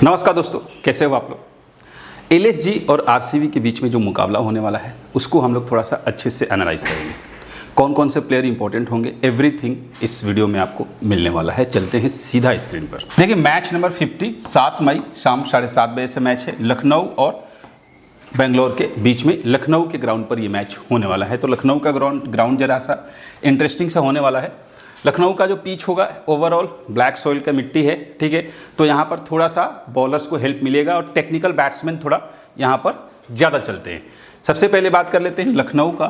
नमस्कार दोस्तों, कैसे हो आप लोग। एलएसजी और आरसीबी के बीच में जो मुकाबला होने वाला है उसको हम लोग थोड़ा सा अच्छे से एनालाइज करेंगे। कौन कौन से प्लेयर इंपॉर्टेंट होंगे, एवरीथिंग इस वीडियो में आपको मिलने वाला है। चलते हैं सीधा स्क्रीन पर। देखिए, मैच नंबर 50 7 मई शाम 7:30 बजे से मैच है। लखनऊ और बेंगलोर के बीच में लखनऊ के ग्राउंड पर ये मैच होने वाला है। तो लखनऊ का ग्राउंड जरा सा इंटरेस्टिंग सा होने वाला है। लखनऊ का जो पिच होगा ओवरऑल ब्लैक सॉइल का मिट्टी है, ठीक है। तो यहाँ पर थोड़ा सा बॉलर्स को हेल्प मिलेगा और टेक्निकल बैट्समैन थोड़ा यहाँ पर ज़्यादा चलते हैं। सबसे पहले बात कर लेते हैं लखनऊ का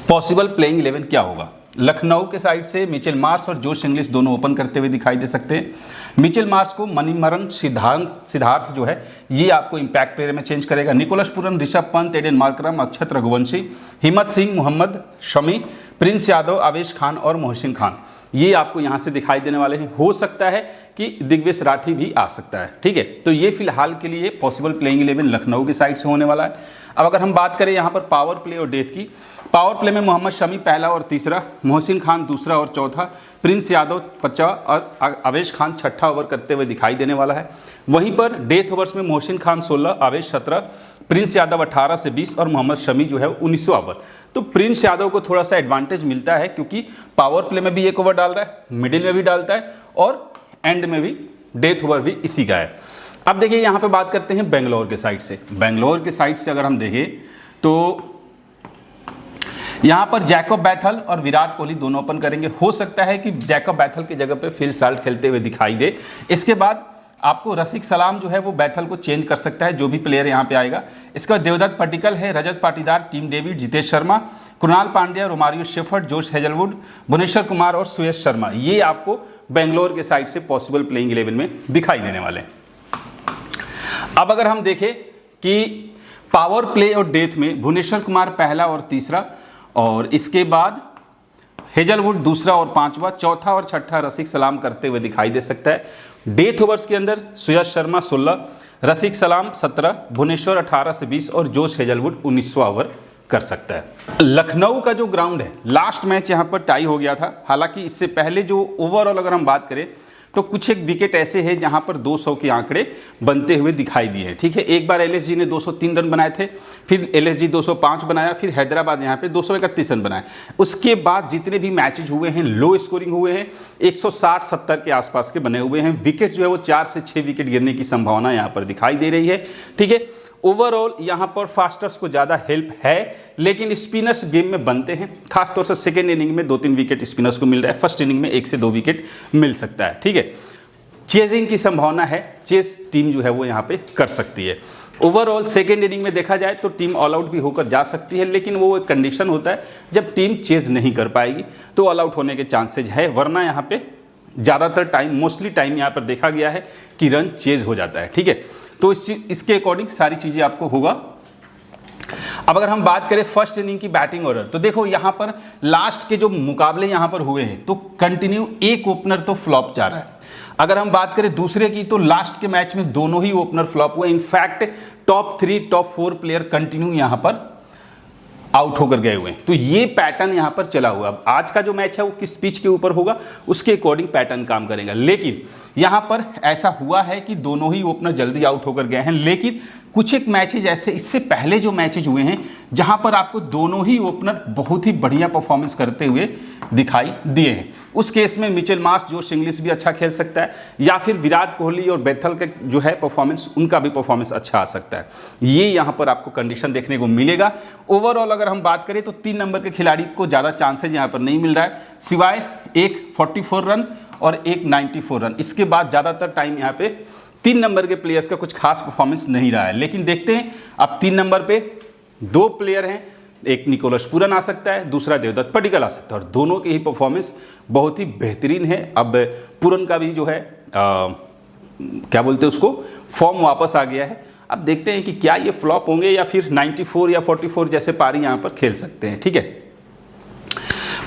पॉसिबल प्लेइंग 11 क्या होगा। लखनऊ के साइड से मिचेल मार्श और जोश इंग्लिश दोनों ओपन करते हुए दिखाई दे सकते हैं। मिचेल मार्श को मणिमरन सिद्धार्थ जो है ये आपको इंपैक्ट प्लेयर में चेंज करेगा। Nicholas Pooran, Rishabh Pant, Aiden Markram, Akshat Raghuvanshi, Himmat Singh, Mohammed Shami, Prince Yadav, Avesh Khan और मोहसिन खान ये आपको यहाँ से दिखाई देने वाले हैं। हो सकता है कि दिग्विजय राठी भी आ सकता है, ठीक है। तो ये फिलहाल के लिए पॉसिबल प्लेइंग 11 लखनऊ की साइड से होने वाला है। अब अगर हम बात करें यहाँ पर पावर प्ले और डेथ की, पावर प्ले में मोहम्मद शमी पहला और तीसरा, मोहसिन खान दूसरा और चौथा, प्रिंस यादव 50 और आवेश खान छठा ओवर करते हुए दिखाई देने वाला है। वहीं पर डेथ ओवर्स में मोहसिन खान 16, आवेश 17, प्रिंस यादव 18 से 20 और मोहम्मद शमी जो है 19 ओवर। तो प्रिंस यादव को थोड़ा सा एडवांटेज मिलता है क्योंकि पावर प्ले में भी एक ओवर डाल रहा है, मिडिल में भी डालता है और एंड में भी डेथ ओवर भी इसी का है। अब देखिए यहाँ पे बात करते हैं बेंगलोर के साइड से। बेंगलोर के साइड से अगर हम देखें तो यहाँ पर जैकब बैथल और विराट कोहली दोनों ओपन करेंगे। हो सकता है कि जैकब बैथल की जगह पे फिल साल्ट खेलते हुए दिखाई दे। इसके बाद आपको रसिक सलाम जो है वो बैथल को चेंज कर सकता है, जो भी प्लेयर यहाँ पे आएगा। इसके बाद देवदत्त पट्टिकल है, Rajat Patidar, Tim David, Jitesh Sharma, Krunal Pandya, Romario Shepherd, Josh Hazlewood, Bhuvneshwar Kumar और सुयश शर्मा ये आपको बेंगलोर के साइड से पॉसिबल प्लेइंग 11 में दिखाई देने वाले हैं। अब अगर हम देखें कि पावर प्ले और डेथ में भुवनेश्वर कुमार पहला और तीसरा, और इसके बाद हेजलवुड दूसरा और पांचवा, चौथा और छठा रसिक सलाम करते हुए दिखाई दे सकता है। डेथ ओवर्स के अंदर सुयश शर्मा 16, रसिक सलाम 17, भुवनेश्वर 18 से 20 और जोश हेजलवुड 19वां ओवर कर सकता है। लखनऊ का जो ग्राउंड है, लास्ट मैच यहाँ पर टाई हो गया था। हालांकि इससे पहले जो ओवरऑल अगर हम बात करें तो कुछ एक विकेट ऐसे हैं जहां पर 200 के आंकड़े बनते हुए दिखाई दिए हैं, ठीक है। एक बार एलएसजी ने 203 रन बनाए थे, फिर एलएसजी 205 बनाया, फिर हैदराबाद यहां पे 231 रन बनाए। उसके बाद जितने भी मैचेज हुए हैं लो स्कोरिंग हुए हैं, 160-70 के आसपास के बने हुए हैं। विकेट जो है वो 4 से 6 विकेट गिरने की संभावना यहाँ पर दिखाई दे रही है, ठीक है। ओवरऑल यहाँ पर फास्टर्स को ज़्यादा हेल्प है, लेकिन स्पिनर्स गेम में बनते हैं। खासतौर से सेकेंड इनिंग में 2-3 विकेट स्पिनर्स को मिल रहा है, फर्स्ट इनिंग में 1 से 2 विकेट मिल सकता है, ठीक है। चेजिंग की संभावना है, चेस टीम जो है वो यहाँ पे कर सकती है। ओवरऑल सेकेंड इनिंग में देखा जाए तो टीम ऑल आउट भी होकर जा सकती है, लेकिन वो एक कंडीशन होता है जब टीम चेज नहीं कर पाएगी तो ऑल आउट होने के चांसेज है। वरना यहाँ पे ज़्यादातर टाइम, मोस्टली टाइम यहाँ पर देखा गया है कि रन चेज हो जाता है, ठीक है। तो इसके अकॉर्डिंग सारी चीज़ें आपको होगा। अब अगर हम बात करें फर्स्ट इनिंग की बैटिंग ऑर्डर, तो देखो यहाँ पर लास्ट के जो मुकाबले यहाँ पर हुए हैं तो कंटिन्यू एक ओपनर तो फ्लॉप जा रहा है। अगर हम बात करें दूसरे की तो लास्ट के मैच में दोनों ही ओपनर फ्लॉप हुए। In fact top 3 top 4 player continue यहाँ पर आउट होकर गए हुए हैं। तो ये पैटर्न यहाँ पर चला हुआ। अब आज का जो मैच है वो किस पिच के ऊपर होगा उसके अकॉर्डिंग पैटर्न काम करेगा। लेकिन यहाँ पर ऐसा हुआ है कि दोनों ही ओपनर जल्दी आउट होकर गए हैं। लेकिन कुछ एक मैचेज ऐसे इससे पहले जो मैचेज हुए हैं जहां पर आपको दोनों ही ओपनर बहुत ही बढ़िया परफॉर्मेंस करते हुए दिखाई दिए हैं। उस केस में मिचेल मार्श, जोश इंग्लिश भी अच्छा खेल सकता है, या फिर विराट कोहली और बैथल का जो है परफॉर्मेंस, उनका भी परफॉर्मेंस अच्छा आ सकता है। ये यहाँ पर आपको कंडीशन देखने को मिलेगा। ओवरऑल अगर हम बात करें तो 3 नंबर के खिलाड़ी को ज़्यादा चांसेज यहाँ पर नहीं मिल रहा है, सिवाय एक 44 रन और एक 94 रन। इसके बाद ज़्यादातर टाइम यहाँ पे 3 नंबर के प्लेयर्स का कुछ खास परफॉर्मेंस नहीं रहा है। लेकिन देखते हैं, अब 3 नंबर पे 2 प्लेयर हैं, एक निकोलस पुरन आ सकता है, दूसरा देवदत्त पट्टिकल आ सकता है, और दोनों की ही परफॉर्मेंस बहुत ही बेहतरीन है। अब पुरन का भी जो है क्या बोलते हैं उसको, फॉर्म वापस आ गया है। अब देखते हैं कि क्या ये फ्लॉप होंगे या फिर 94 या 44 जैसे पारी यहाँ पर खेल सकते हैं, ठीक है।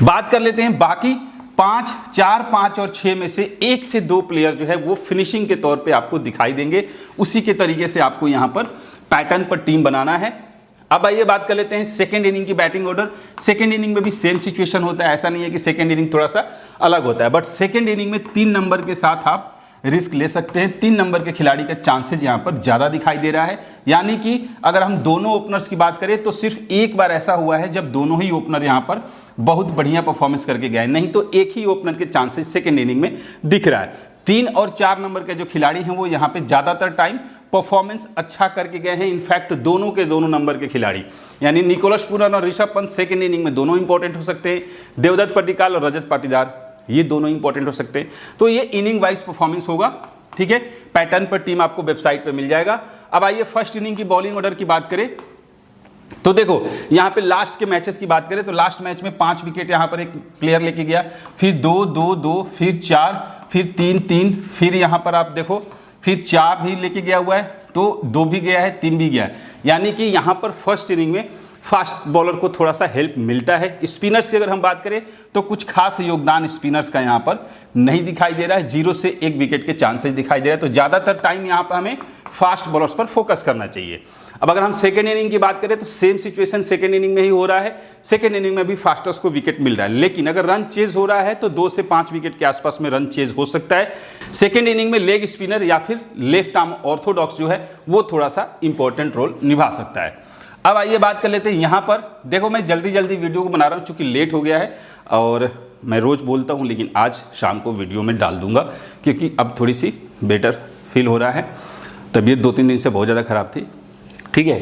बात कर लेते हैं बाकी 5, 4, 5 और 6 में से 1 से 2 प्लेयर जो है वो फिनिशिंग के तौर पे आपको दिखाई देंगे। उसी के तरीके से आपको यहाँ पर पैटर्न पर टीम बनाना है। अब आइए बात कर लेते हैं सेकेंड इनिंग की बैटिंग ऑर्डर। सेकेंड इनिंग में भी सेम सिचुएशन होता है, ऐसा नहीं है कि सेकेंड इनिंग थोड़ा सा अलग होता है, बट सेकेंड इनिंग में 3 नंबर के साथ आप रिस्क ले सकते हैं। 3 नंबर के खिलाड़ी का चांसेस यहाँ पर ज़्यादा दिखाई दे रहा है, यानी कि अगर हम दोनों ओपनर्स की बात करें तो सिर्फ एक बार ऐसा हुआ है जब दोनों ही ओपनर यहाँ पर बहुत बढ़िया परफॉर्मेंस करके गए, नहीं तो एक ही ओपनर के चांसेस सेकेंड इनिंग में दिख रहा है। 3 और 4 नंबर के जो खिलाड़ी हैं वो यहाँ पे ज़्यादातर टाइम परफॉर्मेंस अच्छा करके गए हैं। इनफैक्ट दोनों के दोनों नंबर के खिलाड़ी यानी निकोलस पूरन और ऋषभ पंत सेकेंड इनिंग में दोनों इंपॉर्टेंट हो सकते हैं। देवदत्त पट्टिकाल और रजत पाटीदार ये दोनों इंपॉर्टेंट हो सकते हैं। तो ये इनिंग वाइज परफॉर्मेंस होगा, ठीक है। पैटर्न पर टीम आपको वेबसाइट पे मिल जाएगा। अब आइए फर्स्ट इनिंग की बॉलिंग ऑर्डर की बात करें तो देखो यहाँ पे लास्ट के मैचेस की बात करें तो लास्ट मैच में 5 विकेट यहाँ पर एक प्लेयर लेके गया, फिर 2-2-2, फिर 4, फिर 3-3, फिर यहाँ पर आप देखो फिर 4 भी लेके गया हुआ है, तो 2 भी गया है, 3 भी गया है, यानी कि यहाँ पर फर्स्ट इनिंग में फास्ट बॉलर को थोड़ा सा हेल्प मिलता है। स्पिनर्स की अगर हम बात करें तो कुछ खास योगदान स्पिनर्स का यहाँ पर नहीं दिखाई दे रहा है, 0 से 1 विकेट के चांसेस दिखाई दे रहा है। तो ज़्यादातर टाइम यहाँ पर हमें फास्ट बॉलर्स पर फोकस करना चाहिए। अब अगर हम सेकेंड इनिंग की बात करें तो सेम सिचुएशन सेकेंड इनिंग में ही हो रहा है। सेकेंड इनिंग में भी फास्टर्स को विकेट मिल रहा है, लेकिन अगर रन चेज हो रहा है तो 2 से 5 विकेट के आसपास में रन चेज हो सकता है। सेकेंड इनिंग में लेग स्पिनर या फिर लेफ्ट आर्म ऑर्थोडॉक्स जो है वो थोड़ा सा इंपॉर्टेंट रोल निभा सकता है। अब आइए बात कर लेते हैं यहाँ पर। देखो मैं जल्दी जल्दी वीडियो को बना रहा हूँ चूँकि लेट हो गया है, और मैं रोज़ बोलता हूँ लेकिन आज शाम को वीडियो में डाल दूंगा क्योंकि अब थोड़ी सी बेटर फील हो रहा है। तबीयत 2-3 दिन से बहुत ज़्यादा ख़राब थी, ठीक है।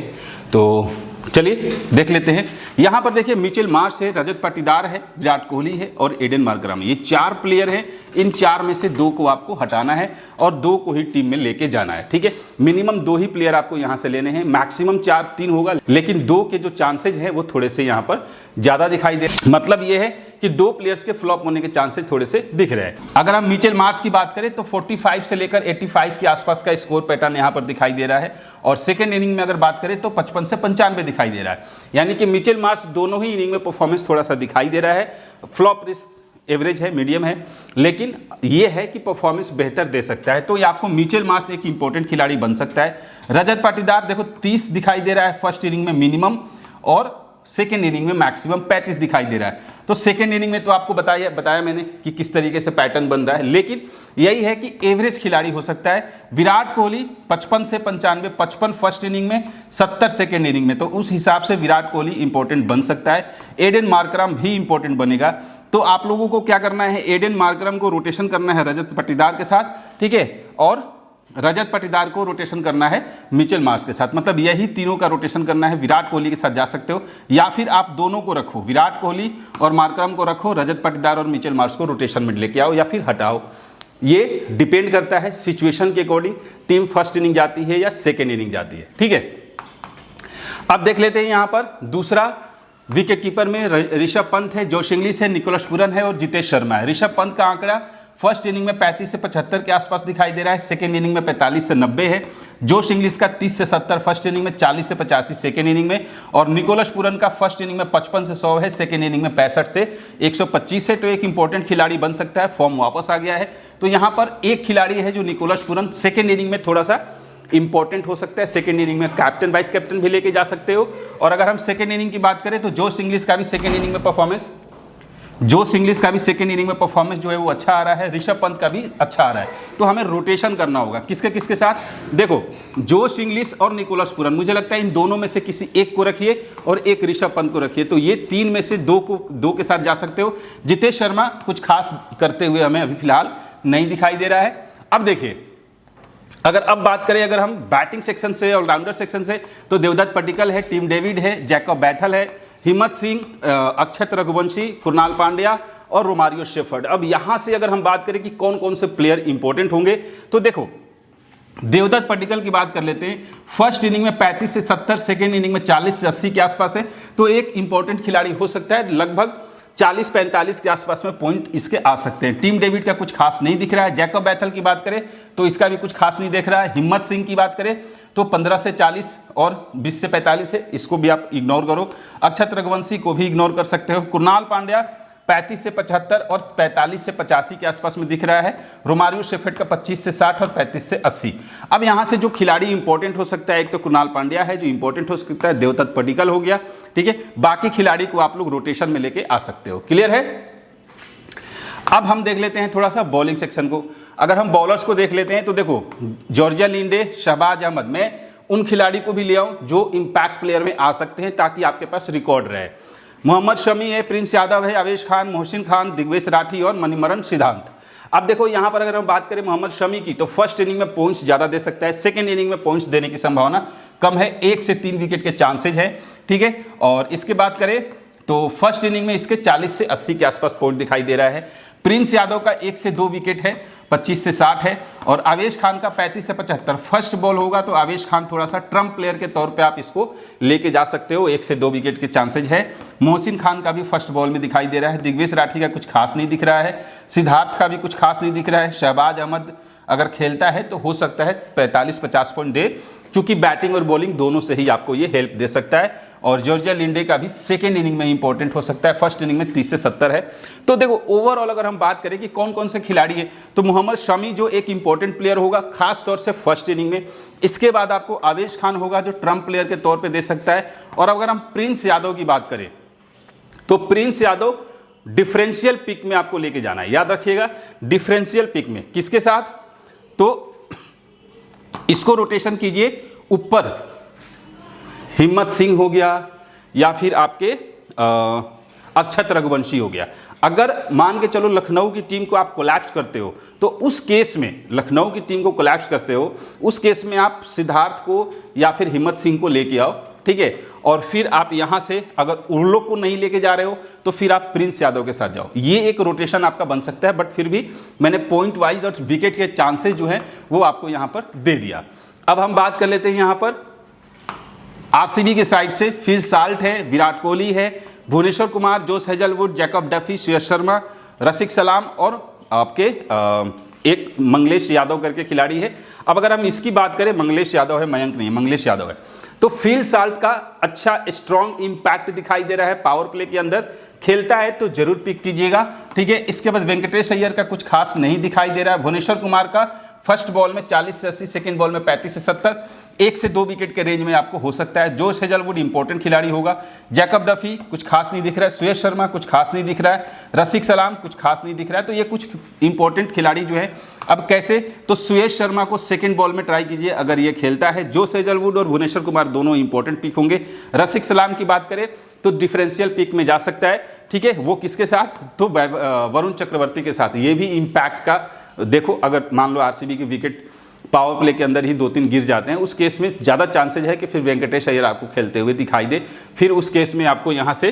तो चलिए देख लेते हैं। यहाँ पर देखिए मिचेल मार्श है, रजत पाटीदार है, विराट कोहली है और एडन मार्करम, ये 4 प्लेयर हैं। इन 4 में से 2 को आपको हटाना है और 2 को ही टीम में लेके जाना है, ठीक है। मिनिमम 2 ही प्लेयर आपको यहाँ से लेने हैं, मैक्सिमम 4-3 होगा, लेकिन 2 के जो चांसेज हैं वो थोड़े से यहाँ पर ज़्यादा दिखाई दे। मतलब ये है कि 2 प्लेयर्स के फ्लॉप होने के चांसेज थोड़े से दिख रहे हैं। अगर हम मिचेल मार्श की बात करें तो 45 से लेकर 85 के आसपास का स्कोर पैटर्न यहाँ पर दिखाई दे रहा है, और सेकेंड इनिंग में अगर बात करें तो 55 से 95 दिखाई दे रहा है, यानी कि मिचेल मार्श दोनों ही इनिंग में परफॉर्मेंस थोड़ा सा दिखाई दे रहा है। फ्लॉप रिस्क एवरेज है, मीडियम है, लेकिन ये है कि परफॉर्मेंस बेहतर दे सकता है। तो ये आपको मिचेल मार्श एक इंपॉर्टेंट खिलाड़ी बन सकता है। रजत पाटीदार देखो 30 दिखाई दे रहा है फर्स्ट इनिंग में मिनिमम, और सेकेंड इनिंग में मैक्सिमम 35 दिखाई दे रहा है। तो सेकेंड इनिंग में तो आपको बताया मैंने कि किस तरीके से पैटर्न बन रहा है, लेकिन यही है कि एवरेज खिलाड़ी हो सकता है। विराट कोहली 55 से 95, 55 फर्स्ट इनिंग में, 70 सेकेंड इनिंग में, तो उस हिसाब से विराट कोहली इंपॉर्टेंट बन सकता है। एडन मार्करम भी इंपॉर्टेंट बनेगा। तो आप लोगों को क्या करना है, एडन मार्करम को रोटेशन करना है रजत पाटीदार के साथ, ठीक है, और रजत पाटीदार को रोटेशन करना है मिचेल मार्श के साथ। मतलब यही तीनों का रोटेशन करना है। विराट कोहली के साथ जा सकते हो, या फिर आप दोनों को रखो, विराट कोहली और मार्करम को रखो, रजत पाटीदार और मिचेल मार्श को रोटेशन में लेके आओ या फिर हटाओ। ये डिपेंड करता है सिचुएशन के अकॉर्डिंग, टीम फर्स्ट इनिंग जाती है या सेकेंड इनिंग जाती है, ठीक है। अब देख लेते हैं यहाँ पर दूसरा विकेट कीपर में ऋषभ पंत है, जोश इंग्लिश है, निकोलस पूरन है और जितेश शर्मा है। ऋषभ पंत का आंकड़ा फर्स्ट इनिंग में 35 से 75 के आसपास दिखाई दे रहा है, सेकेंड इनिंग में 45 से 90 है। जोश इंग्लिश का 30 से 70 फर्स्ट इनिंग में, 40 से 85 सेकेंड इनिंग में, और निकोलस पूरन का फर्स्ट इनिंग में 55 से 100 है, सेकेंड इनिंग में 65 से 125 है। तो एक इंपॉर्टेंट खिलाड़ी बन सकता है, फॉर्म वापस आ गया है। तो यहाँ पर एक खिलाड़ी है जो निकोलस पूरन सेकेंड इनिंग में थोड़ा सा इंपॉर्टेंट हो सकता है। सेकेंड इनिंग में कैप्टन वाइस कैप्टन भी लेके जा सकते हो। और अगर हम सेकेंड इनिंग की बात करें तो जोश इंग्लिश का भी सेकेंड इनिंग में परफॉर्मेंस जो है वो अच्छा आ रहा है, ऋषभ पंत का भी अच्छा आ रहा है। तो हमें रोटेशन करना होगा किसके किसके साथ। देखो जोश इंग्लिश और निकोलस पूरन, मुझे लगता है इन दोनों में से किसी एक को रखिए और एक ऋषभ पंत को रखिए। तो ये 3 में से 2 के साथ जा सकते हो। जितेश शर्मा कुछ खास करते हुए हमें अभी फिलहाल नहीं दिखाई दे रहा है। अब देखिए, अब बात करें अगर हम बैटिंग सेक्शन से, ऑलराउंडर सेक्शन से, तो देवदत्त पट्टिकल है, टीम डेविड है, जैकब बैथल है, हिम्मत सिंह, अक्षत रघुवंशी, कुणाल पांड्या और रोमारियो शेफर्ड। अब यहां से अगर हम बात करें कि कौन कौन से प्लेयर इंपॉर्टेंट होंगे, तो देखो देवदत्त पट्टिकल की बात कर लेते हैं। फर्स्ट इनिंग में 35 से 70, सेकेंड इनिंग में 40 से 80 के आसपास है। तो एक इंपॉर्टेंट खिलाड़ी हो सकता है, लगभग 40-45 के आसपास में पॉइंट इसके आ सकते हैं। टीम डेविड का कुछ खास नहीं दिख रहा है। जैकब बैथल की बात करें तो इसका भी कुछ खास नहीं दिख रहा है। हिम्मत सिंह की बात करें तो 15 से 40 और 20 से 45 है, इसको भी आप इग्नोर करो। अक्षत रघुवंशी को भी इग्नोर कर सकते हो। कुणाल पांड्या 35 से 75 और 45 से 85 के आसपास में दिख रहा है। रोमारियो शेफर्ड का 25 से 60 और 35 से 80। अब यहाँ से जो खिलाड़ी इंपॉर्टेंट हो सकता है, एक तो कुणाल पांड्या है जो इंपॉर्टेंट हो सकता है, देवदत्त पट्टिकल हो गया, ठीक है। बाकी खिलाड़ी को आप लोग रोटेशन में लेके आ सकते हो। क्लियर है। अब हम देख लेते हैं थोड़ा सा बॉलिंग सेक्शन को। अगर हम बॉलर्स को देख लेते हैं तो देखो जॉर्जिया लिंडे, शहबाज अहमद, मैं उन खिलाड़ी को भी ले आऊं जो इम्पैक्ट प्लेयर में आ सकते हैं ताकि आपके पास रिकॉर्ड रहे। मोहम्मद शमी है, प्रिंस यादव है, अवेश खान, मोहसिन खान, दिग्वेश राठी और मणिमरन सिद्धांत। अब देखो यहाँ पर अगर हम बात करें मोहम्मद शमी की तो फर्स्ट इनिंग में पॉइंट्स ज़्यादा दे सकता है, सेकंड इनिंग में पॉइंट्स देने की संभावना कम है, 1 से 3 विकेट के चांसेज हैं, ठीक है। और इसके बात करें तो फर्स्ट इनिंग में इसके 40 से 80 के आसपास पॉइंट दिखाई दे रहा है। प्रिंस यादव का 1 से 2 विकेट है, 25 से 60 है। और आवेश खान का 35 से 75। फर्स्ट बॉल होगा तो आवेश खान थोड़ा सा ट्रम्प प्लेयर के तौर पे आप इसको लेके जा सकते हो, 1 से 2 विकेट के चांसेज है। मोहसिन खान का भी फर्स्ट बॉल में दिखाई दे रहा है। दिग्वेश राठी का कुछ खास नहीं दिख रहा है। सिद्धार्थ का भी कुछ खास नहीं दिख रहा है। शहबाज अहमद अगर खेलता है तो हो सकता है 45-50 पॉइंट दे, चूंकि बैटिंग और बॉलिंग दोनों से ही आपको ये हेल्प दे सकता है। और जॉर्जिया लिंडे का भी सेकेंड इनिंग में इंपॉर्टेंट हो सकता है, फर्स्ट इनिंग में 30 से 70 है। तो देखो ओवरऑल अगर हम बात करें कि कौन कौन से खिलाड़ी हैं तो मोहम्मद शमी जो एक इंपॉर्टेंट प्लेयर होगा खास तौर से फर्स्ट इनिंग में। इसके बाद आपको आवेश खान होगा जो ट्रम्प प्लेयर के तौर पे दे सकता है। और अगर हम प्रिंस यादव की बात करें तो प्रिंस यादव डिफरेंशियल पिक में आपको लेके जाना है, याद रखिएगा डिफरेंशियल पिक में। किसके साथ? तो इसको रोटेशन कीजिए, ऊपर हिम्मत सिंह हो गया या फिर आपके अक्षत रघुवंशी हो गया। अगर मान के चलो लखनऊ की टीम को आप कोलैप्स करते हो तो उस केस में, लखनऊ की टीम को कोलैप्स करते हो उस केस में आप सिद्धार्थ को या फिर हिम्मत सिंह को लेके आओ, ठीक है। और फिर आप यहां से अगर उन लोग को नहीं लेके जा रहे हो तो फिर आप प्रिंस यादव के साथ जाओ। ये एक रोटेशन आपका बन सकता है, बट फिर भी मैंने पॉइंट वाइज और विकेट के चांसेस जो है वो आपको यहां पर दे दिया। अब हम बात कर लेते हैं यहां पर आरसीबी के साइड से। फिल साल्ट है, विराट कोहली है, Bhuvneshwar Kumar, Josh Hazlewood, Jacob Duffy, Shreyas Sharma, Rasikh Salam और आपके एक मंगलेश यादव करके खिलाड़ी है। अब अगर हम इसकी बात करें, मंगलेश यादव है, मयंक नहीं, मंगलेश यादव है। तो फिल साल्ट का अच्छा स्ट्रॉन्ग इंपैक्ट दिखाई दे रहा है, पावर प्ले के अंदर खेलता है तो जरूर पिक कीजिएगा, ठीक है। इसके बाद वेंकटेश अय्यर का कुछ खास नहीं दिखाई दे रहा है। भुवनेश्वर कुमार का फर्स्ट बॉल में 40 से 80, सेकंड बॉल में 35 से 70, 1 से 2 विकेट के रेंज में आपको हो सकता है। जोश हेजलवुड इंपॉर्टेंट खिलाड़ी होगा। जैकब डफी कुछ खास नहीं दिख रहा है। श्रेयस शर्मा कुछ खास नहीं दिख रहा है। रसिक सलाम कुछ खास नहीं दिख रहा है। तो ये कुछ इंपॉर्टेंट खिलाड़ी जो है। अब कैसे? तो श्रेयस शर्मा को सेकंड बॉल में ट्राई कीजिए अगर ये खेलता है। जोश हेजलवुड और भुवनेश्वर कुमार दोनों इंपॉर्टेंट पिक होंगे। रसिक सलाम की बात करें तो डिफरेंशियल पिक में जा सकता है, ठीक है। वो किसके साथ? तो वरुण चक्रवर्ती के साथ। ये भी इंपैक्ट का देखो, अगर मान लो आरसीबी के विकेट पावर प्ले के अंदर ही 2-3 गिर जाते हैं, उस केस में ज़्यादा चांसेज है कि फिर वेंकटेश अय्यर आपको खेलते हुए दिखाई दे। फिर उस केस में आपको यहाँ से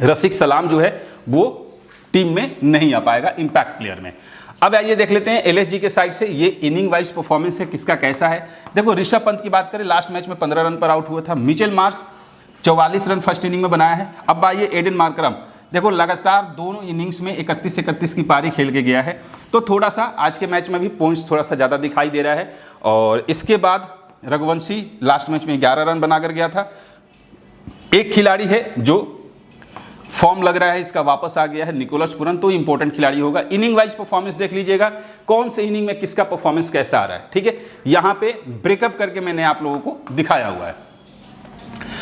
रसिक सलाम जो है वो टीम में नहीं आ पाएगा इम्पैक्ट प्लेयर में। अब आइए देख लेते हैं एलएसजी के साइड से ये इनिंग वाइज परफॉर्मेंस है किसका कैसा है। देखो ऋषभ पंत की बात करें, लास्ट मैच में 15 रन पर आउट हुआ था। Mitchell Marsh 44 run first inning में बनाया है। अब आइए एडन मार्करम, देखो लगातार दोनों इनिंग्स में 31 की पारी खेल के गया है, तो थोड़ा सा आज के मैच में भी पॉइंट्स थोड़ा सा ज़्यादा दिखाई दे रहा है। और इसके बाद रघुवंशी लास्ट मैच में 11 रन बनाकर गया था। एक खिलाड़ी है जो फॉर्म लग रहा है इसका वापस आ गया है, निकोलस पुरन, तो इंपॉर्टेंट खिलाड़ी होगा। इनिंग वाइज परफॉर्मेंस देख लीजिएगा कौन से इनिंग में किसका परफॉर्मेंस कैसा आ रहा है, ठीक है। यहाँ पे ब्रेकअप करके मैंने आप लोगों को दिखाया हुआ है।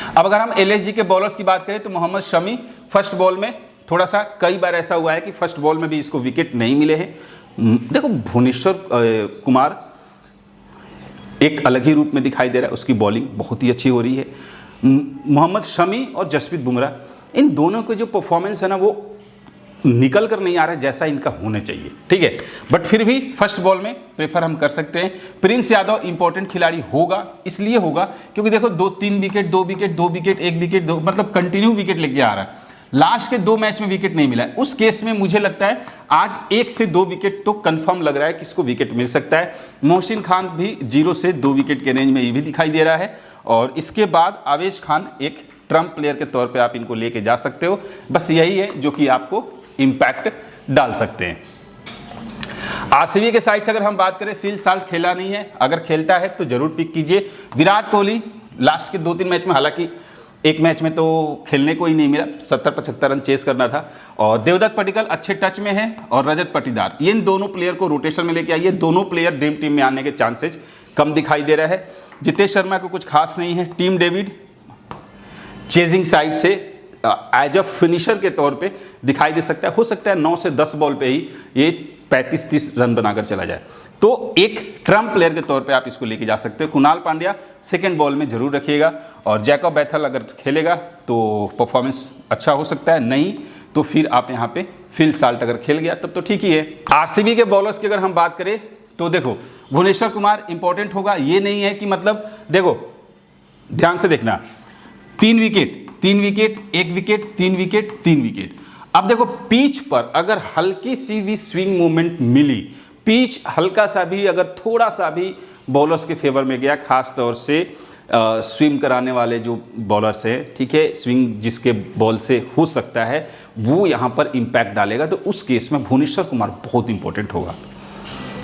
अब अगर हम एलएसजी के बॉलर्स की बात करें तो मोहम्मद शमी फर्स्ट बॉल में थोड़ा सा कई बार ऐसा हुआ है कि फर्स्ट बॉल में भी इसको विकेट नहीं मिले हैं। देखो भुवनेश्वर कुमार एक अलग ही रूप में दिखाई दे रहा है, उसकी बॉलिंग बहुत ही अच्छी हो रही है। मोहम्मद शमी और जसप्रीत बुमराह, इन दोनों के जो परफॉर्मेंस है ना वो निकल कर नहीं आ रहा है जैसा इनका होना चाहिए, ठीक है। बट फिर भी फर्स्ट बॉल में प्रेफर हम कर सकते हैं। प्रिंस यादव इंपॉर्टेंट खिलाड़ी होगा, इसलिए होगा क्योंकि देखो 2-3 विकेट, 2 विकेट, 2 विकेट, 1 विकेट, 2 मतलब कंटिन्यू विकेट लेके आ रहा है। लास्ट के 2 मैच में विकेट नहीं मिला है, उस केस में मुझे लगता है आज 1 से 2 विकेट तो कंफर्म लग रहा है कि इसको विकेट मिल सकता है। मोहसिन खान भी 0 से 2 विकेट के रेंज में ये भी दिखाई दे रहा है। और इसके बाद आवेश खान एक ट्रम्प प्लेयर के तौर पे आप इनको लेके जा सकते हो। बस यही है जो कि आपको इम्पैक्ट डाल सकते हैं। आरसीबी के साइड से अगर हम बात करें, फिल साल्ट खेला नहीं है, अगर खेलता है तो जरूर पिक कीजिए। विराट कोहली लास्ट के 2-3 मैच में, हालांकि एक मैच में तो खेलने को ही नहीं मिला, 70-75 रन चेस करना था। और देवदत्त पडिक्कल अच्छे टच में है और रजत पाटीदार, इन दोनों प्लेयर को रोटेशन में लेके आइए। दोनों प्लेयर ड्रीम टीम में आने के चांसेस कम दिखाई दे रहा है। जितेश शर्मा को कुछ खास नहीं है। टीम डेविड चेजिंग साइड से एज अ फिनिशर के तौर पे दिखाई दे सकता है। हो सकता है 9 से 10 बॉल पे ही ये 35-30 रन बनाकर चला जाए। तो एक ट्रम्प प्लेयर के तौर पे आप इसको लेके जा सकते हो। कुणाल पांड्या सेकंड बॉल में जरूर रखिएगा, और जैकब बैथल अगर खेलेगा तो परफॉर्मेंस अच्छा हो सकता है, नहीं तो फिर आप यहाँ पे फिल साल्ट अगर खेल गया तब तो ठीक ही है। आरसीबी के बॉलर्स की अगर हम बात करें तो देखो भुवनेश्वर कुमार इंपॉर्टेंट होगा, ये नहीं है कि मतलब देखो ध्यान से देखना, 3 wicket 3 wicket 1 wicket 3 wicket 3 wicket. अब देखो पिच पर अगर हल्की सी भी स्विंग मूवमेंट मिली, पिच हल्का सा भी अगर थोड़ा सा भी बॉलर्स के फेवर में गया, खास तौर से स्विंग कराने वाले जो बॉलर्स हैं, ठीक है, स्विंग जिसके बॉल से हो सकता है वो यहाँ पर इम्पैक्ट डालेगा, तो उस केस में भुवनेश्वर कुमार बहुत इंपॉर्टेंट होगा,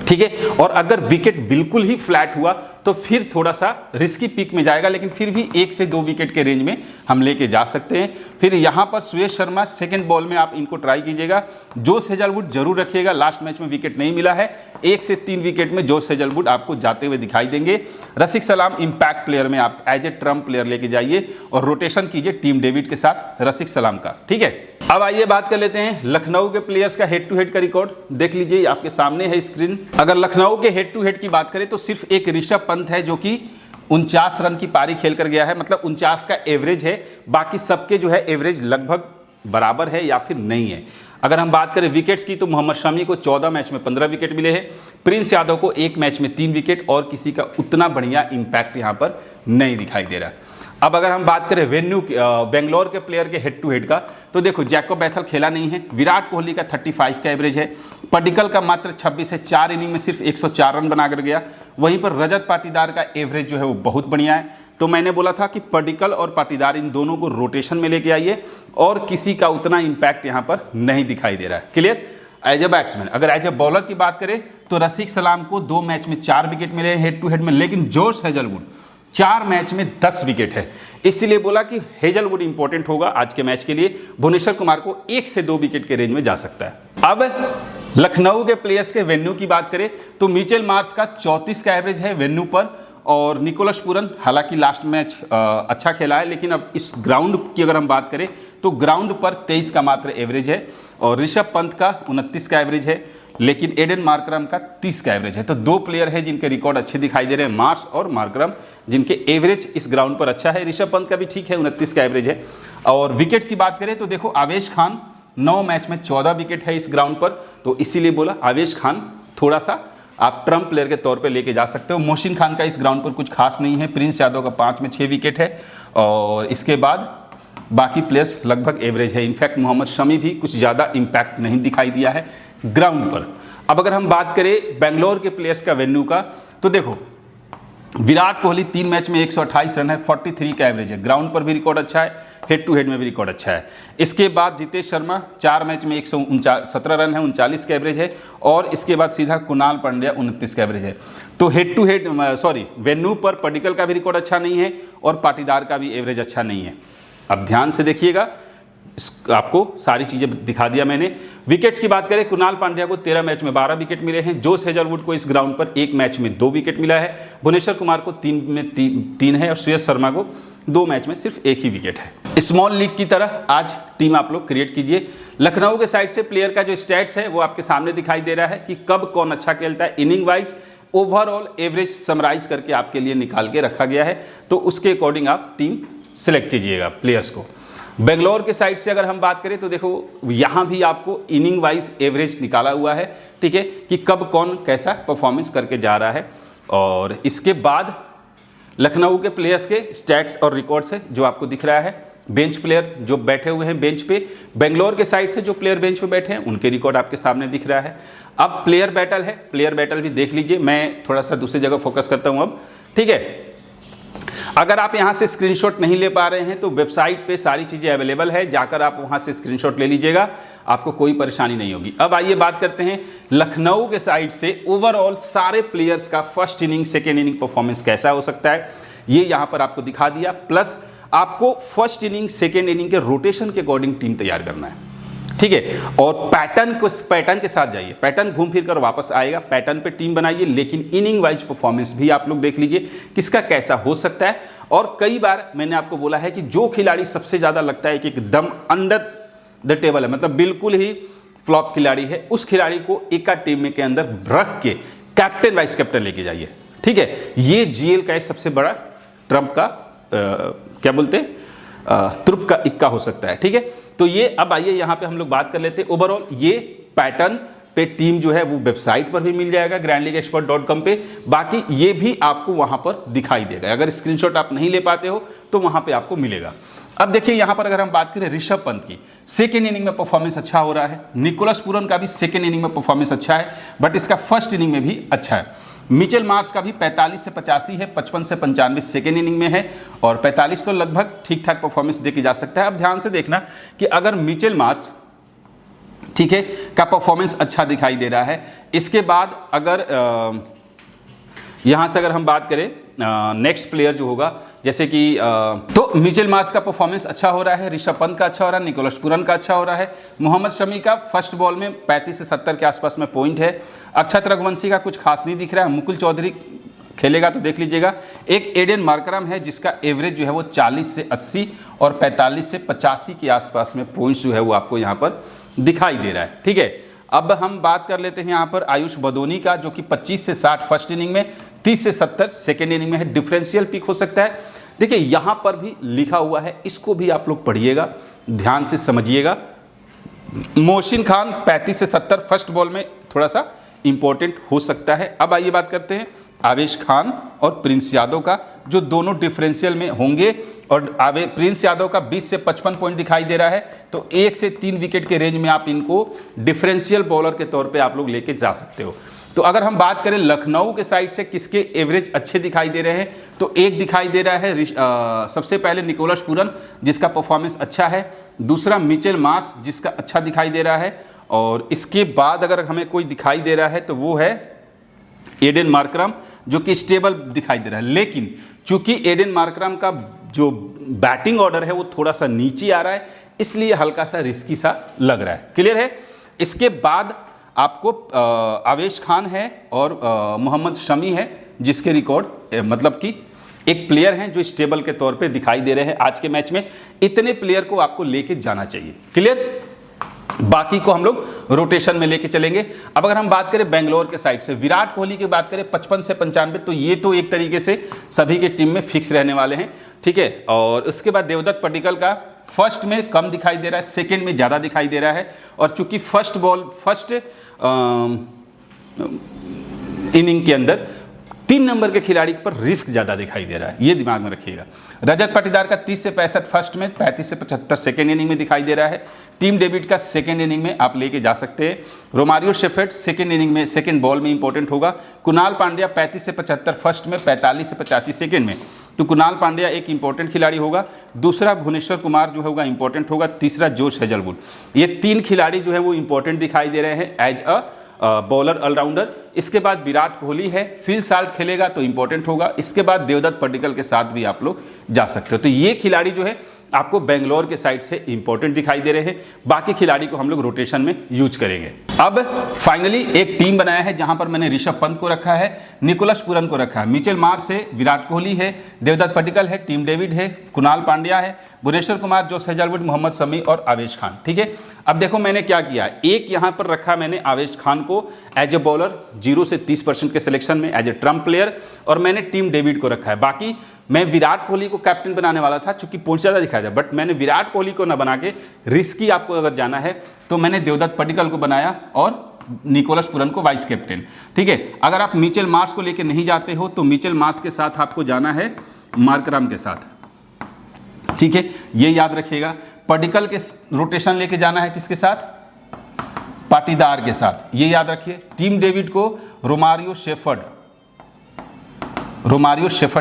ठीक है। और अगर विकेट बिल्कुल ही फ्लैट हुआ तो फिर थोड़ा सा रिस्की पिक में जाएगा, लेकिन फिर भी 1 से 2 विकेट के रेंज में हम लेके जा सकते हैं। फिर यहाँ पर सुयश शर्मा सेकंड बॉल में आप इनको ट्राई कीजिएगा। जोश हेजलवुड जरूर रखिएगा, लास्ट मैच में विकेट नहीं मिला है, 1 से 3 विकेट में जोश हेजलवुड आपको जाते हुए दिखाई देंगे। रसिक सलाम इम्पैक्ट प्लेयर में आप एज ए ट्रम्प प्लेयर लेके जाइए और रोटेशन कीजिए टीम डेविड के साथ रसिक सलाम का, ठीक है। अब आइए बात कर लेते हैं लखनऊ के प्लेयर्स का हेड टू हेड का रिकॉर्ड। देख लीजिए आपके सामने है स्क्रीन। अगर लखनऊ के हेड टू हेड की बात करें तो सिर्फ एक ऋषभ पंत है जो कि 49 रन की पारी खेल कर गया है, मतलब 49 का एवरेज है, बाकी सबके जो है एवरेज लगभग बराबर है या फिर नहीं है। अगर हम बात करें विकेट्स की तो मोहम्मद शमी को 14 मैच में 15 विकेट मिले हैं, प्रिंस यादव को 1 मैच में 3 विकेट, और किसी का उतना बढ़िया इंपैक्ट यहां पर नहीं दिखाई दे रहा है। अब अगर हम बात करें बेंगलोर के प्लेयर के हेड टू हेड का तो देखो जैकब बैथल खेला नहीं है, विराट कोहली का 35 का एवरेज है, पडिक्कल का मात्र 26 है, 4 इनिंग में सिर्फ 104 रन बनाकर गया। वहीं पर रजत पाटीदार का एवरेज जो है वो बहुत बढ़िया है। तो मैंने बोला था कि पडिक्कल और पाटीदार इन दोनों को रोटेशन में लेके आइए, और किसी का उतना इंपैक्ट यहाँ पर नहीं दिखाई दे रहा है। क्लियर? एज ए बैट्समैन अगर एज ए बॉलर की बात करें तो रसिक सलाम को 2 मैच में 4 विकेट मिले हेड टू हेड में, लेकिन जोश हेजलवुड 4 मैच में 10 विकेट है, इसीलिए बोला कि हेजलवुड इंपॉर्टेंट होगा आज के मैच के लिए। भुवनेश्वर कुमार को 1 से 2 विकेट के रेंज में जा सकता है। अब लखनऊ के प्लेयर्स के वेन्यू की बात करें तो मिचेल मार्श का 34 का एवरेज है वेन्यू पर, और निकोलस पूरन हालांकि लास्ट मैच अच्छा खेला है, लेकिन अब इस ग्राउंड की अगर हम बात करें तो ग्राउंड पर 23 का मात्र एवरेज है, और ऋषभ पंत का 29 का एवरेज है, लेकिन एडन मार्करम का 30 का एवरेज है। तो 2 प्लेयर हैं जिनके रिकॉर्ड अच्छे दिखाई दे रहे हैं, मार्श और मार्करम, जिनके एवरेज इस ग्राउंड पर अच्छा है। ऋषभ पंत का भी ठीक है, 29 का एवरेज है। और विकेट्स की बात करें तो देखो आवेश खान 9 मैच में 14 विकेट है इस ग्राउंड पर, तो इसीलिए बोला आवेश खान थोड़ा सा आप ट्रम्प प्लेयर के तौर पे लेके जा सकते हो। मोहसिन खान का इस ग्राउंड पर कुछ खास नहीं है। प्रिंस यादव का 5 में 6 विकेट है, और इसके बाद बाकी प्लेयर्स लगभग एवरेज है। इनफैक्ट मोहम्मद शमी भी कुछ ज़्यादा इम्पैक्ट नहीं दिखाई दिया है ग्राउंड पर। अब अगर हम बात करें बेंगलोर के प्लेयर्स का वेन्यू का तो देखो विराट कोहली 3 मैच में 128 रन है, 43 का एवरेज है, ग्राउंड पर भी रिकॉर्ड अच्छा है, हेड टू हेड में भी रिकॉर्ड अच्छा है। इसके बाद जितेश शर्मा 4 मैच में 117 रन है, 39 का एवरेज है, और इसके बाद सीधा कुणाल पांड्या 29 का एवरेज है। तो हेड टू हेड वेन्यू पर पडिक्कल का भी रिकॉर्ड अच्छा नहीं है, और पाटीदार का भी एवरेज अच्छा नहीं है। अब ध्यान से देखिएगा, आपको सारी चीज़ें दिखा दिया मैंने। विकेट्स की बात करें कुणाल पांड्या को 13 मैच में 12 विकेट मिले हैं, जोश हेजलवुड को इस ग्राउंड पर 1 मैच में 2 विकेट मिला है, भुवनेश्वर कुमार को 3 में 3 है, और सुयश शर्मा को 2 मैच में सिर्फ 1 ही विकेट है। स्मॉल लीग की तरह आज टीम आप लोग क्रिएट कीजिए। लखनऊ के साइड से प्लेयर का जो स्टैट्स है वो आपके सामने दिखाई दे रहा है कि कब कौन अच्छा खेलता है, inning wise overall average summarise करके आपके लिए निकाल के रखा गया है, तो उसके अकॉर्डिंग आप टीम सिलेक्ट कीजिएगा प्लेयर्स को। बेंगलोर के साइड से अगर हम बात करें तो देखो यहाँ भी आपको इनिंग वाइज एवरेज निकाला हुआ है, ठीक है, कि कब कौन कैसा परफॉर्मेंस करके जा रहा है। और इसके बाद लखनऊ के प्लेयर्स के स्टैट्स और रिकॉर्ड्स है जो आपको दिख रहा है। बेंच प्लेयर जो बैठे हुए हैं बेंच पे, बेंगलोर के साइड से जो प्लेयर बेंच पे बैठे हैं उनके रिकॉर्ड आपके सामने दिख रहा है। अब प्लेयर बैटल है, प्लेयर बैटल भी देख लीजिए। मैं थोड़ा सा दूसरी जगह फोकस करता हूँ अब, ठीक है। अगर आप यहाँ से स्क्रीनशॉट नहीं ले पा रहे हैं तो वेबसाइट पे सारी चीज़ें अवेलेबल है, जाकर आप वहाँ से स्क्रीनशॉट ले लीजिएगा, आपको कोई परेशानी नहीं होगी। अब आइए बात करते हैं लखनऊ के साइड से ओवरऑल सारे प्लेयर्स का first inning second inning performance कैसा हो सकता है, ये यहाँ पर आपको दिखा दिया। प्लस आपको फर्स्ट इनिंग सेकेंड इनिंग के रोटेशन के अकॉर्डिंग टीम तैयार करना है, ठीक है। और पैटर्न के साथ जाइए, पैटर्न घूम फिर कर वापस आएगा, पैटर्न पे टीम बनाइए, लेकिन इनिंग वाइज परफॉर्मेंस भी आप लोग देख लीजिए किसका कैसा हो सकता है। और कई बार मैंने आपको बोला है कि जो खिलाड़ी सबसे ज़्यादा लगता है कि एकदम अंडर द टेबल है, मतलब बिल्कुल ही फ्लॉप खिलाड़ी है, उस खिलाड़ी को एक टीम में के अंदर रख के कैप्टन वाइस कैप्टन लेके जाइए। ठीक है, ये जीएल का एक सबसे बड़ा ट्रम्प का क्या बोलते हैं तुर्प का इक्का हो सकता है। ठीक है, तो ये अब आइए यहाँ पे हम लोग बात कर लेते हैं ओवरऑल। ये पैटर्न पे टीम जो है वो वेबसाइट पर भी मिल जाएगा grandleagueexpert.com पे, बाकी ये भी आपको वहां पर दिखाई देगा। अगर स्क्रीनशॉट आप नहीं ले पाते हो तो वहां पे आपको मिलेगा। अब देखिए यहाँ पर अगर हम बात करें ऋषभ पंत की, सेकेंड इनिंग में परफॉर्मेंस अच्छा हो रहा है। निकोलस पूरन का भी सेकेंड इनिंग में परफॉर्मेंस अच्छा है, बट इसका फर्स्ट इनिंग में भी अच्छा है। मिचेल मार्श का भी 45 से 85 है, 55 से 95 सेकेंड इनिंग में है, और 45 तो लगभग ठीक ठाक परफॉर्मेंस देके जा सकता है। अब ध्यान से देखना कि अगर मिचेल मार्श ठीक है का परफॉर्मेंस अच्छा दिखाई दे रहा है, इसके बाद अगर यहाँ से अगर हम बात करें नेक्स्ट प्लेयर जो होगा, जैसे कि तो मिचेल मार्श का परफॉर्मेंस अच्छा हो रहा है, ऋषभ पंत का अच्छा हो रहा है, निकोलस पूरन का अच्छा हो रहा है, मोहम्मद शमी का फर्स्ट बॉल में 35 से 70 के आसपास में पॉइंट है, अक्षत रघुवंशी का कुछ खास नहीं दिख रहा है, मुकुल चौधरी खेलेगा तो देख लीजिएगा। एक एडेन मार्करम है जिसका एवरेज जो है वो 40 से 80 और 45 से 85 के आसपास में पॉइंट्स जो है वो आपको यहाँ पर दिखाई दे रहा है। ठीक है, अब हम बात कर लेते हैं यहाँ पर आयुष बदोनी का, जो कि 25 से 60 फर्स्ट इनिंग में, 30 से 70 सेकेंड इनिंग में है। डिफरेंशियल पिक हो सकता है। देखिए यहाँ पर भी लिखा हुआ है, इसको भी आप लोग पढ़िएगा, ध्यान से समझिएगा। मोहसिन खान 35 से 70 फर्स्ट बॉल में थोड़ा सा इंपॉर्टेंट हो सकता है। अब आइए बात करते हैं आवेश खान और प्रिंस यादव का, जो दोनों डिफरेंशियल में होंगे। और प्रिंस यादव का 20 से 55 पॉइंट दिखाई दे रहा है, तो 1 से 3 विकेट के रेंज में आप इनको डिफरेंशियल बॉलर के तौर पे आप लोग लेके जा सकते हो। तो अगर हम बात करें लखनऊ के साइड से किसके एवरेज अच्छे दिखाई दे रहे हैं, तो एक दिखाई दे रहा है सबसे पहले निकोलस पूरन जिसका परफॉर्मेंस अच्छा है, दूसरा मिचेल मार्श जिसका अच्छा दिखाई दे रहा है, और इसके बाद अगर हमें कोई दिखाई दे रहा है तो वो है एडेन मार्करम जो कि स्टेबल दिखाई दे रहा है। लेकिन चूंकि एडेन मार्करम का जो बैटिंग ऑर्डर है वो थोड़ा सा नीचे आ रहा है, इसलिए हल्का सा रिस्की सा लग रहा है। क्लियर है। इसके बाद आपको आवेश खान है और मोहम्मद शमी है जिसके रिकॉर्ड मतलब कि एक प्लेयर हैं जो स्टेबल के तौर पे दिखाई दे रहे हैं आज के मैच में। इतने प्लेयर को आपको लेके जाना चाहिए। क्लियर। बाकी को हम लोग रोटेशन में लेके चलेंगे। अब अगर हम बात करें बेंगलोर के साइड से, विराट कोहली की बात करें 55 से 95, तो ये तो एक तरीके से सभी के टीम में फिक्स रहने वाले हैं। ठीक है। और उसके बाद देवदत्त पडिक्कल का फर्स्ट में कम दिखाई दे रहा है, सेकंड में ज़्यादा दिखाई दे रहा है। और चूंकि फर्स्ट इनिंग के अंदर 3 नंबर के खिलाड़ी पर रिस्क ज़्यादा दिखाई दे रहा है, ये दिमाग में रखिएगा। रजत पाटीदार का 30 से 65 फर्स्ट में, 35 से 75 सेकेंड इनिंग में दिखाई दे रहा है। टीम डेविड का सेकेंड इनिंग में आप लेके जा सकते हैं। रोमारियो शेफर्ड सेकेंड इनिंग में, सेकेंड बॉल में इंपॉर्टेंट होगा। कुणाल पांड्या 35 से 75 फर्स्ट में, 45 से 85 सेकेंड में, तो कुणाल पांड्या एक इंपॉर्टेंट खिलाड़ी होगा। दूसरा भुवनेश्वर कुमार जो होगा इंपॉर्टेंट होगा। तीसरा जोश हेजलवुड। ये 3 खिलाड़ी जो है वो इंपॉर्टेंट दिखाई दे रहे हैं एज अ बॉलर ऑलराउंडर। इसके बाद विराट कोहली है, फिल साल्ट खेलेगा तो इंपॉर्टेंट होगा। इसके बाद देवदत्त पडिक्कल के साथ भी आप लोग जा सकते हो। तो ये खिलाड़ी जो है आपको बेंगलोर के साइड से इंपॉर्टेंट दिखाई दे रहे हैं। बाकी खिलाड़ी को हम लोग रोटेशन में यूज करेंगे। अब फाइनली एक टीम बनाया है जहां पर मैंने ऋषभ पंत को रखा है, निकोलस पूरन को रखा है, मिचेल मार्श है, विराट कोहली है, देवदत्त पडिक्कल है, टीम डेविड है, कुणाल पांड्या है, भुवनेश्वर कुमार, जोश हेजलवुड, मोहम्मद शमी और आवेश खान। ठीक है। अब देखो मैंने क्या किया, एक यहां पर रखा मैंने आवेश खान को एज ए बॉलर 0 से 30% के सिलेक्शन में एज ए ट्रम्प प्लेयर, और मैंने टीम डेविड को रखा है। बाकी मैं विराट कोहली को कैप्टन बनाने वाला था चूंकि पॉइंट ज़्यादा दिखाया जाए, बट मैंने विराट कोहली को ना बना के रिस्की आपको अगर जाना है तो मैंने देवदत्त पडिक्कल को बनाया और निकोलस पूरन को वाइस कैप्टन। ठीक है। अगर आप मिचेल मार्श को लेके नहीं जाते हो तो मिचेल मार्श के साथ आपको जाना है मार्करम के साथ। ठीक है, ये याद रखिएगा। पडिक्कल के रोटेशन लेके जाना है किसके साथ, पाटीदार के साथ, ये याद रखिए। टीम डेविड को रोमारियो शेफर्ड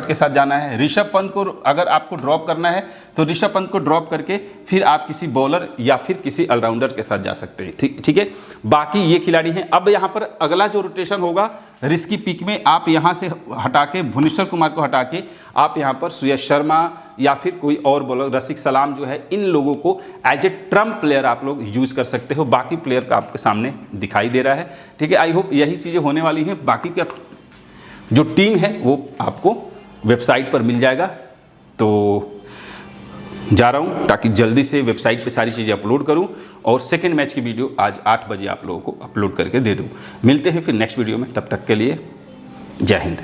के साथ जाना है। ऋषभ पंत को अगर आपको ड्रॉप करना है तो ऋषभ पंत को ड्रॉप करके फिर आप किसी बॉलर या फिर किसी ऑलराउंडर के साथ जा सकते हैं। ठीक है। बाकी ये खिलाड़ी हैं। अब यहाँ पर अगला जो रोटेशन होगा रिस्की पिक में, आप यहाँ से हटा के भुवनेश्वर कुमार को हटा के आप यहाँ पर सुयश शर्मा या फिर कोई और बॉलर, रसिक सलाम जो है, इन लोगों को एज ए ट्रम्प प्लेयर आप लोग यूज कर सकते हो। बाकी प्लेयर का आपके सामने दिखाई दे रहा है। ठीक है। आई होप यही चीज़ें होने वाली हैं। बाकी का जो टीम है वो आपको वेबसाइट पर मिल जाएगा। तो जा रहा हूँ ताकि जल्दी से वेबसाइट पे सारी चीज़ें अपलोड करूँ और सेकंड मैच की वीडियो आज 8 बजे आप लोगों को अपलोड करके दे दूँ। मिलते हैं फिर नेक्स्ट वीडियो में, तब तक के लिए जय हिंद।